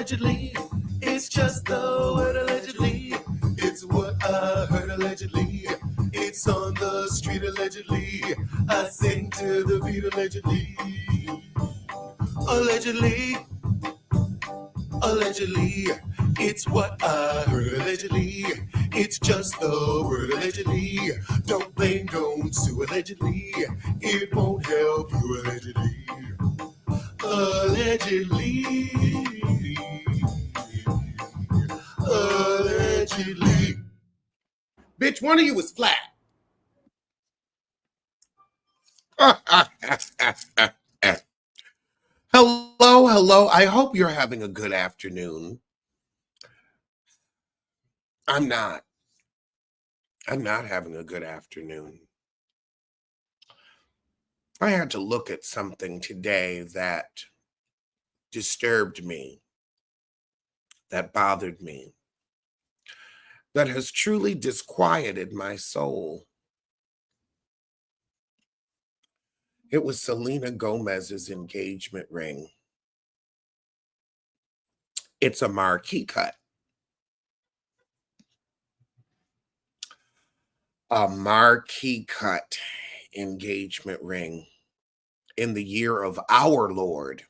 allegedly. It's just the word allegedly. It's what I heard allegedly. It's on the street allegedly. I sing to the beat allegedly. Allegedly. Allegedly. It's what I heard allegedly. It's just the word allegedly. Don't blame, don't sue allegedly. It won't help you allegedly. Allegedly. Allegedly. Bitch, one of you was flat. Hello, hello. I hope you're having a good afternoon. I'm not having a good afternoon. I had to look at something today that disturbed me, that bothered me, that has truly disquieted my soul. It was Selena Gomez's engagement ring. It's a marquee cut. A marquee cut engagement ring in the year of our Lord,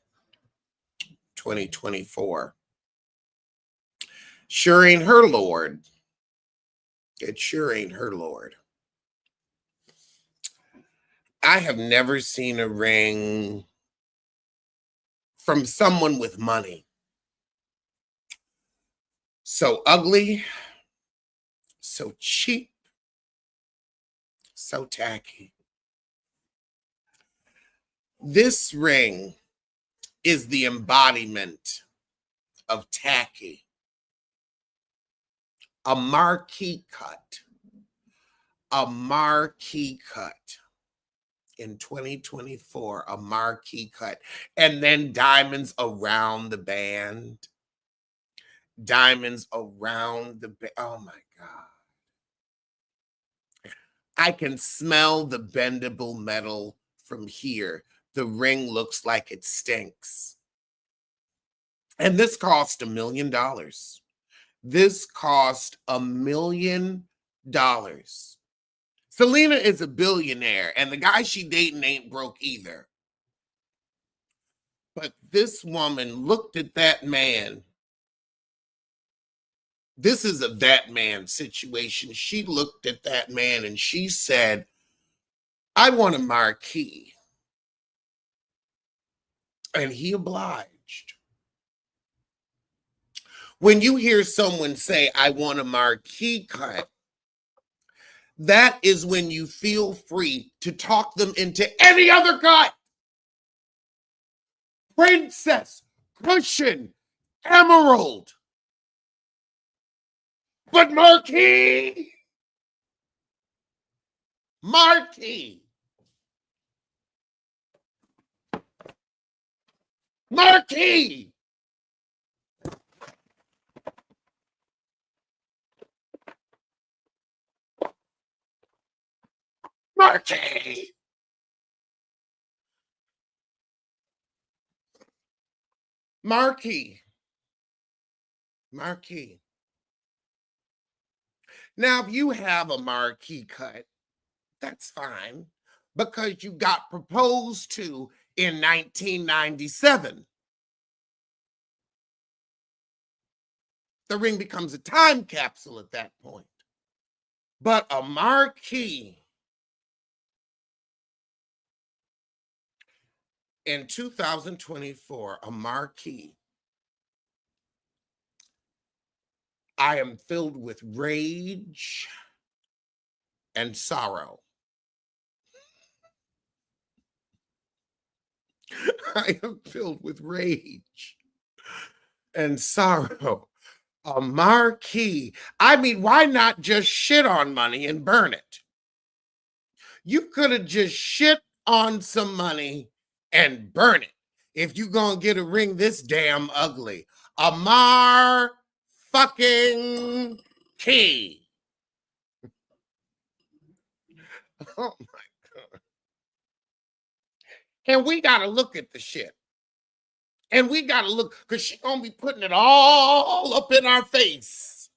2024. Sure ain't her Lord. It sure ain't her Lord. I have never seen a ring from someone with money so ugly, so cheap, so tacky. This ring is the embodiment of tacky. A marquee cut. A marquee cut. In 2024, a marquee cut. And then diamonds around the band. Diamonds around the band. Oh my God. I can smell the bendable metal from here. The ring looks like it stinks. And this cost $1 million. This cost $1 million. Selena is a billionaire, and the guy she dating ain't broke either. But this woman looked at that man. This is a that man situation. She looked at that man and she said, I want a marquee. And he obliged. When you hear someone say, I want a marquee cut, that is when you feel free to talk them into any other cut. Princess, cushion, emerald. But marquee. Marquee. Marquee. Marquee. Marquee. Marquee. Now, if you have a marquee cut, that's fine because you got proposed to in 1997. The ring becomes a time capsule at that point. But a marquee in 2024, a marquee. I am filled with rage and sorrow. I am filled with rage and sorrow. A marquee. I mean, why not just shit on money and burn it? You could have just shit on some money and burn it if you gonna get a ring this damn ugly. A fucking key. Oh my God. And we gotta look at the shit. And we got to look, because she's going to be putting it all up in our face.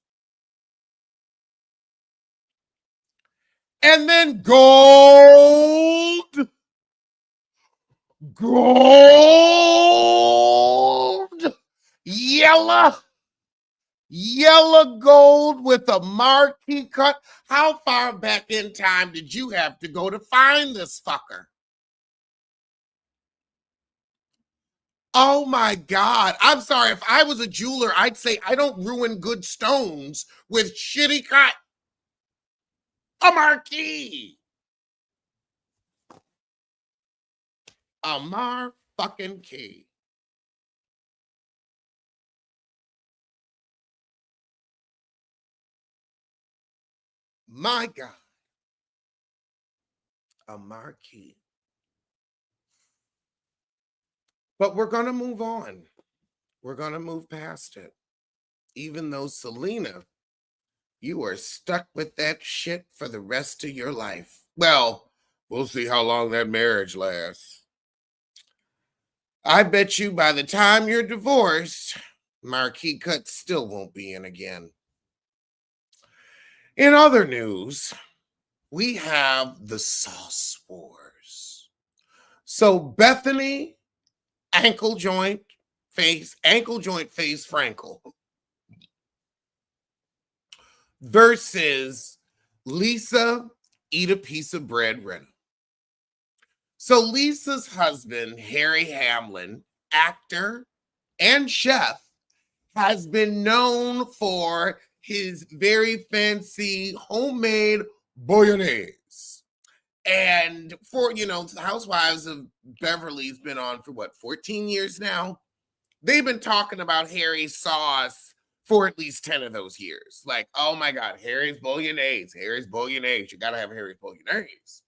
And then gold. Yellow gold with a marquee cut. How far back in time did you have to go to find this fucker? Oh my God. I'm sorry. If I was a jeweler, I'd say I don't ruin good stones with shitty cut. A marquee. A fucking key. My God. A marquee. But we're going to move on. We're going to move past it. Even though Selena, you are stuck with that shit for the rest of your life. Well, we'll see how long that marriage lasts. I bet you by the time you're divorced, marquee cuts still won't be in again. In other news, we have the sauce wars. So Bethany, ankle joint face Frankel versus Lisa, eat a piece of bread, Rinna. So Lisa's husband, Harry Hamlin, actor and chef, has been known for his very fancy homemade bolognese. And for, the Housewives of Beverly's been on for 14 years now? They've been talking about Harry's sauce for at least 10 of those years. Like, oh my God, Harry's bolognese. You got to have Harry's bolognese.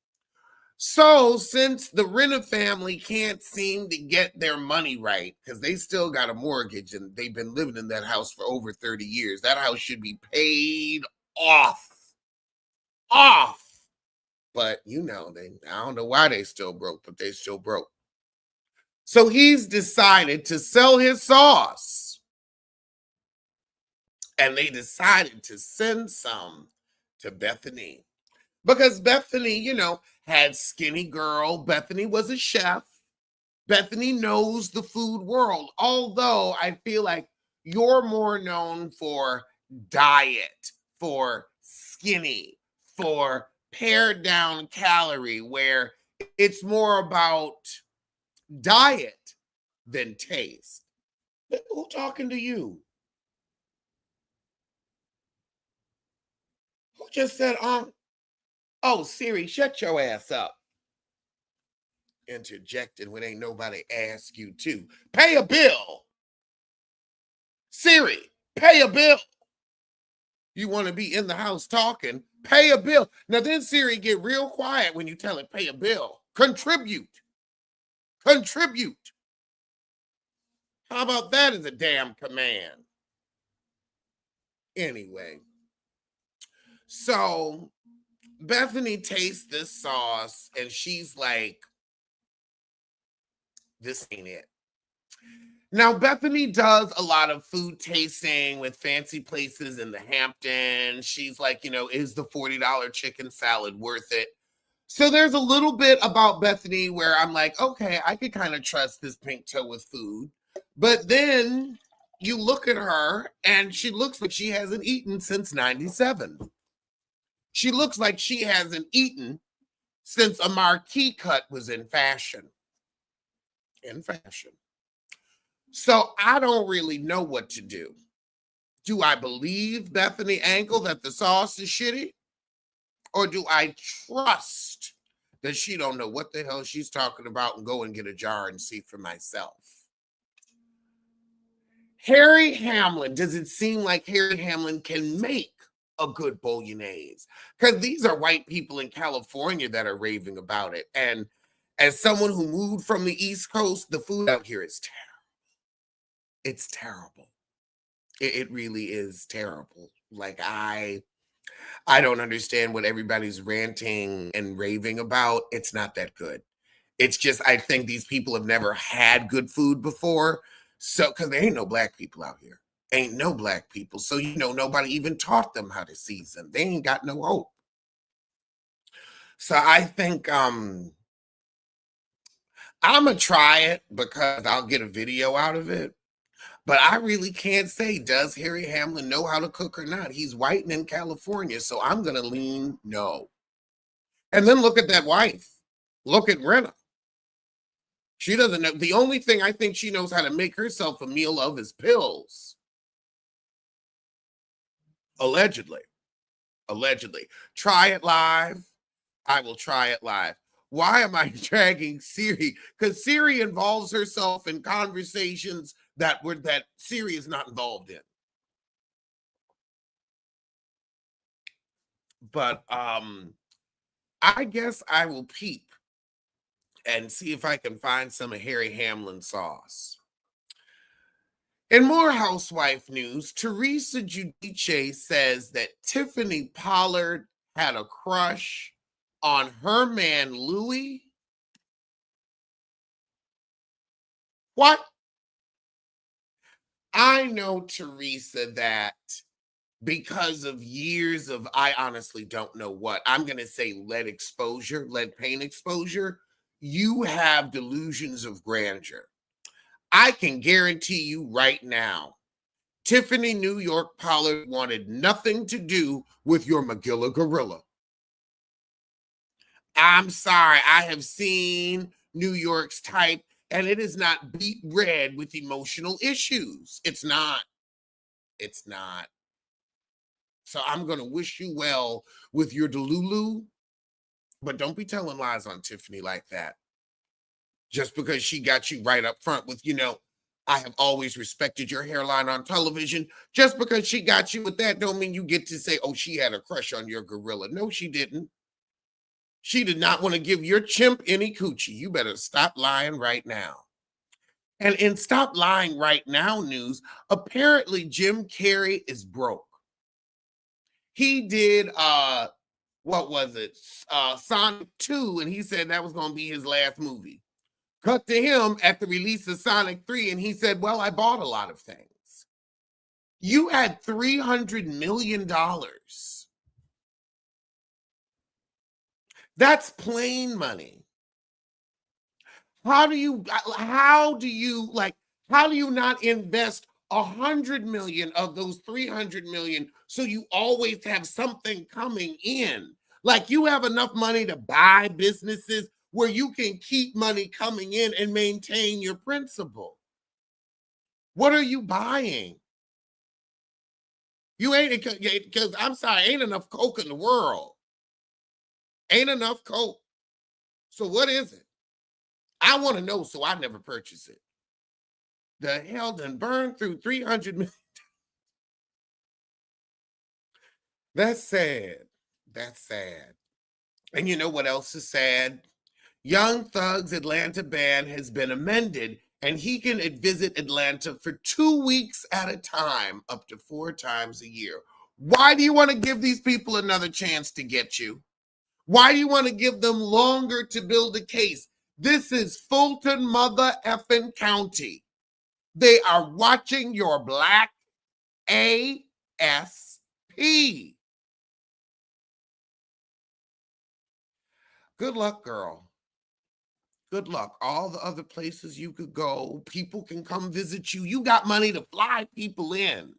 So, since the Rinna family can't seem to get their money right, because they still got a mortgage and they've been living in that house for over 30 years, that house should be paid off. But I don't know why they still broke, but they still broke. So he's decided to sell his sauce. And they decided to send some to Bethany. Because Bethany, had skinny girl. Bethany was a chef. Bethany knows the food world. Although I feel like you're more known for diet, for skinny, for pared down calorie, where it's more about diet than taste. Who talking to you? Who just said, oh, Siri, shut your ass up. Interjected when ain't nobody asked you to. Pay a bill. Siri, pay a bill. You want to be in the house talking, pay a bill. Now then Siri get real quiet when you tell it pay a bill. Contribute. How about that as a damn command? Anyway, so Bethany tastes this sauce and she's like, this ain't it. Now, Bethany does a lot of food tasting with fancy places in the Hamptons. She's like, is the $40 chicken salad worth it? So there's a little bit about Bethany where I'm like, okay, I could kind of trust this pink toe with food. But then you look at her and she looks like she hasn't eaten since 97. She looks like she hasn't eaten since a marquee cut was in fashion. So I don't really know what to do. Do I believe Bethany Ankle that the sauce is shitty? Or do I trust that she don't know what the hell she's talking about and go and get a jar and see for myself? Harry Hamlin, does it seem like Harry Hamlin can make a good bolognese? Because these are white people in California that are raving about it. And as someone who moved from the East Coast, the food out here is terrible. It's terrible. It really is terrible. Like I don't understand what everybody's ranting and raving about. It's not that good. It's just I think these people have never had good food before. So, because there ain't no black people out here. Ain't no black people. So, nobody even taught them how to season. They ain't got no hope. So I think I'ma try it because I'll get a video out of it. But I really can't say, does Harry Hamlin know how to cook or not? He's white and in California, so I'm gonna lean no. And then look at that wife. Look at Rinna. She doesn't know. The only thing I think she knows how to make herself a meal of is pills. Allegedly. Allegedly. Try it live. I will try it live. Why am I dragging Siri? Because Siri involves herself in conversations that Siri is not involved in. But I guess I will peep and see if I can find some of Harry Hamlin sauce. In more housewife news, Teresa Giudice says that Tiffany Pollard had a crush on her man Louis. What? I know, Teresa, that because of years of, I honestly don't know what, I'm going to say lead paint exposure, you have delusions of grandeur. I can guarantee you right now, Tiffany New York Pollard wanted nothing to do with your Magilla gorilla. I'm sorry, I have seen New York's type, and it is not beet red with emotional issues. It's not. It's not. So I'm going to wish you well with your Delulu, but don't be telling lies on Tiffany like that. Just because she got you right up front with, I have always respected your hairline on television. Just because she got you with that don't mean you get to say, oh, she had a crush on your gorilla. No, she didn't. She did not want to give your chimp any coochie. You better stop lying right now. And in Stop Lying Right Now news, apparently Jim Carrey is broke. He did what was it? Sonic 2, and he said that was going to be his last movie. Cut to him at the release of Sonic 3, and he said, well, I bought a lot of things. You had $300 million. That's plain money. How do you not invest 100 million of those 300 million so you always have something coming in? Like you have enough money to buy businesses where you can keep money coming in and maintain your principal. What are you buying? You ain't, because I'm sorry, ain't enough Coke in the world. Ain't enough Coke. So what is it? I want to know, so I never purchase it. The hell done burned through 300 million. That's sad. That's sad. And you know what else is sad? Young Thug's Atlanta ban has been amended, and he can visit Atlanta for 2 weeks at a time, up to 4 times a year. Why do you want to give these people another chance to get you? Why do you want to give them longer to build a case? This is Fulton mother effing county. They are watching your black ASP. Good luck, girl. Good luck. All the other places you could go, people can come visit you. You got money to fly people in.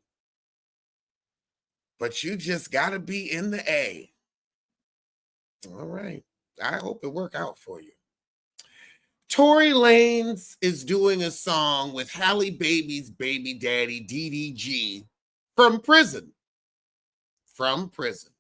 But you just got to be in the A. All right. I hope it work out for you. Tory Lanez is doing a song with Halle Baby's baby daddy, DDG, from prison. From prison.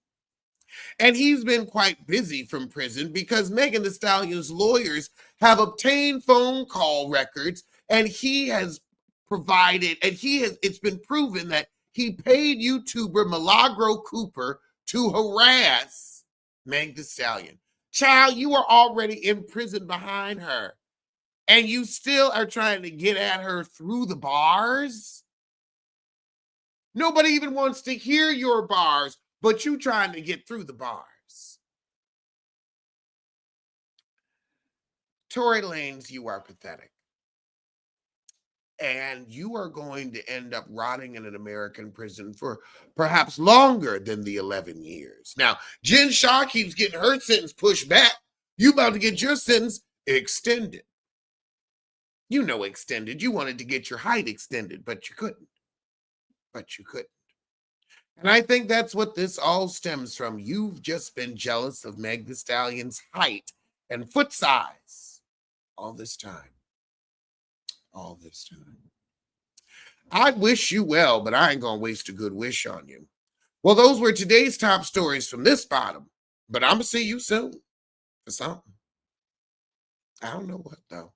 And he's been quite busy from prison because Megan Thee Stallion's lawyers have obtained phone call records, and he has provided, and it's been proven that he paid YouTuber Milagro Cooper to harass Meg Thee Stallion. Child, you are already in prison behind her, and you still are trying to get at her through the bars? Nobody even wants to hear your bars, but you trying to get through the bars. Tory Lanez, you are pathetic. and you are going to end up rotting in an American prison for perhaps longer than the 11 years. Now, Jen Shaw keeps getting her sentence pushed back. You about to get your sentence extended. You know, extended. You wanted to get your height extended, but you couldn't. But you couldn't. And I think that's what this all stems from. You've just been jealous of Meg Thee Stallion's height and foot size all this time. All this time. I wish you well, but I ain't gonna waste a good wish on you. Well, those were today's top stories from this bottom, but I'm gonna see you soon for something. I don't know what though.